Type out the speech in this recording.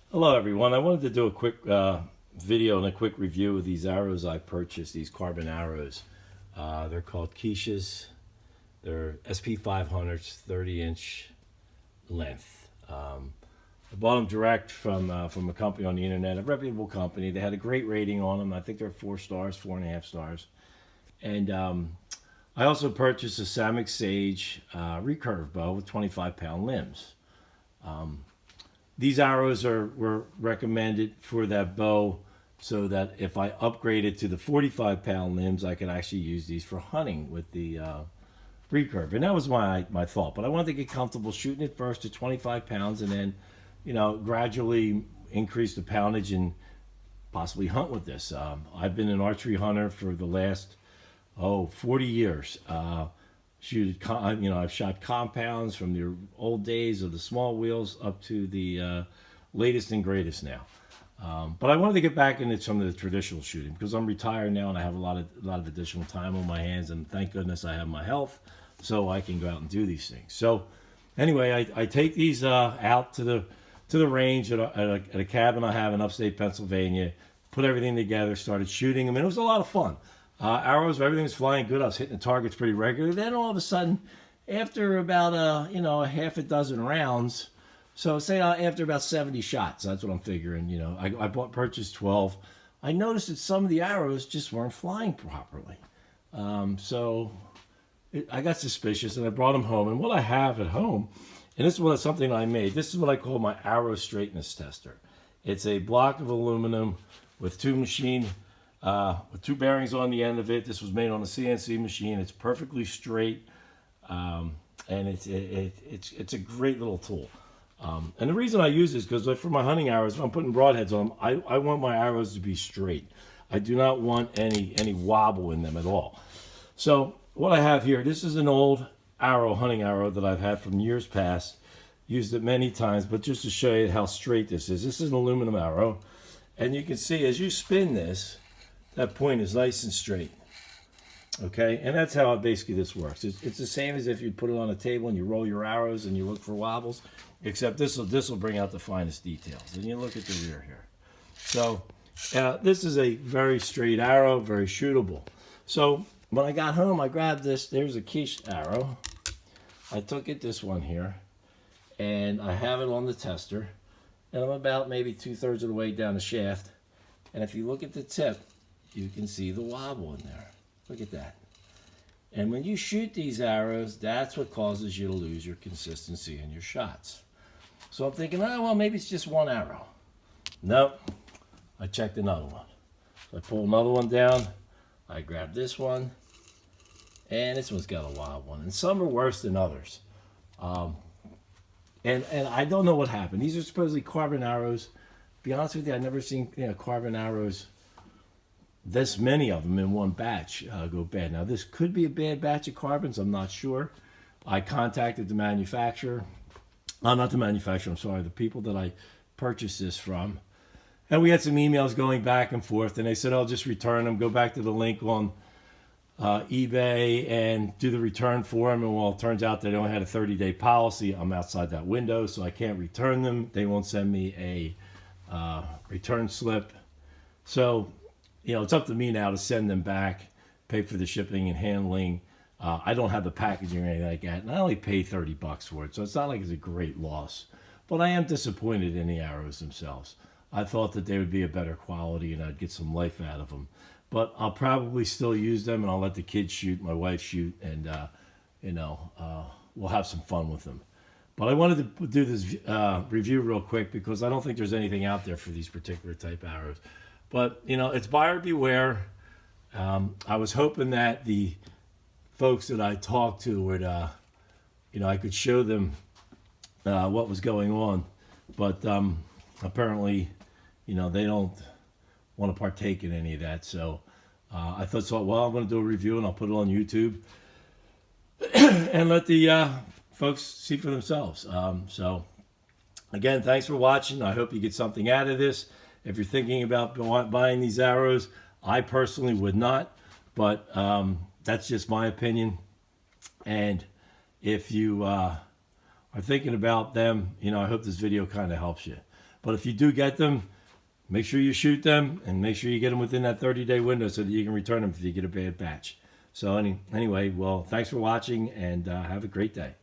Hello everyone. I wanted to do a quick video and a quick review of these arrows I purchased, these carbon arrows. They're called Keshes. They're SP500s, 30-inch length. I bought them direct from a company on the internet, a reputable company. They had a great rating on them. I think they're 4 stars, 4.5 stars. And I also purchased a Samick Sage recurve bow with 25-pound limbs. These arrows were recommended for that bow so that if I upgraded to the 45-pound limbs, I could actually use these for hunting with the recurve. And that was my thought. But I wanted to get comfortable shooting it first to 25 pounds and then, gradually increase the poundage and possibly hunt with this. I've been an archery hunter for the last, 40 years. I've shot compounds from the old days of the small wheels up to the latest and greatest now. But I wanted to get back into some of the traditional shooting because I'm retired now and I have a lot of additional time on my hands, and thank goodness I have my health so I can go out and do these things. So anyway, I take these out to the range at a cabin I have in upstate Pennsylvania, put everything together, started shooting them, and it was a lot of fun. Arrows, everything was flying good. I was hitting the targets pretty regularly. Then all of a sudden, after about a half a dozen rounds, so say after about 70 shots, that's what I'm figuring. I purchased 12. I noticed that some of the arrows just weren't flying properly. I got suspicious and I brought them home. And what I have at home, and this is something I made. This is what I call my arrow straightness tester. It's a block of aluminum with two bearings on the end of it. This was made on a CNC machine. It's perfectly straight, and it's a great little tool. And the reason I use this is because for my hunting arrows, if I'm putting broadheads on them, I want my arrows to be straight. I do not want any wobble in them at all. So what I have here, this is an old hunting arrow that I've had from years past. Used it many times, but just to show you how straight this is. This is an aluminum arrow, and you can see as you spin this, that point is nice and straight. Okay, and that's how basically this works. It's the same as if you put it on a table and you roll your arrows and you look for wobbles, except this will bring out the finest details. And you look at the rear here. So this is a very straight arrow, very shootable. So when I got home, I grabbed this. There's a Keshes arrow. I took it, this one here, and I have it on the tester. And I'm about maybe 2/3 of the way down the shaft. And if you look at the tip, you can see the wobble in there. Look at that. And when you shoot these arrows, that's what causes you to lose your consistency in your shots. So I'm thinking, well, maybe it's just one arrow. Nope. I checked another one. So I pull another one down. I grab this one. And this one's got a wobble one. And some are worse than others. And I don't know what happened. These are supposedly carbon arrows. To be honest with you, I've never seen carbon arrows, this many of them in one batch, go bad. Now, this could be a bad batch of carbons. I'm not sure. I contacted the manufacturer. Not the manufacturer, I'm sorry. The people that I purchased this from. And we had some emails going back and forth. And they said, just return them. Go back to the link on eBay and do the return for them. And well, it turns out they only had a 30-day policy. I'm outside that window, so I can't return them. They won't send me a return slip. So it's up to me now to send them back, pay for the shipping and handling. I don't have the packaging or anything like that, and I only paid $30 for it, so it's not like it's a great loss. But I am disappointed in the arrows themselves. I thought that they would be a better quality and I'd get some life out of them. But I'll probably still use them, and I'll let the kids shoot, my wife shoot, and we'll have some fun with them. But I wanted to do this review real quick because I don't think there's anything out there for these particular type arrows. But, it's buyer beware. I was hoping that the folks that I talked to would, I could show them what was going on. But apparently, they don't want to partake in any of that. So I thought, well, I'm going to do a review and I'll put it on YouTube and let the folks see for themselves. So, again, thanks for watching. I hope you get something out of this. If you're thinking about buying these arrows, I personally would not, but that's just my opinion. And if you are thinking about them, I hope this video kind of helps you. But if you do get them, make sure you shoot them and make sure you get them within that 30-day window so that you can return them if you get a bad batch. So anyway, well, thanks for watching and have a great day.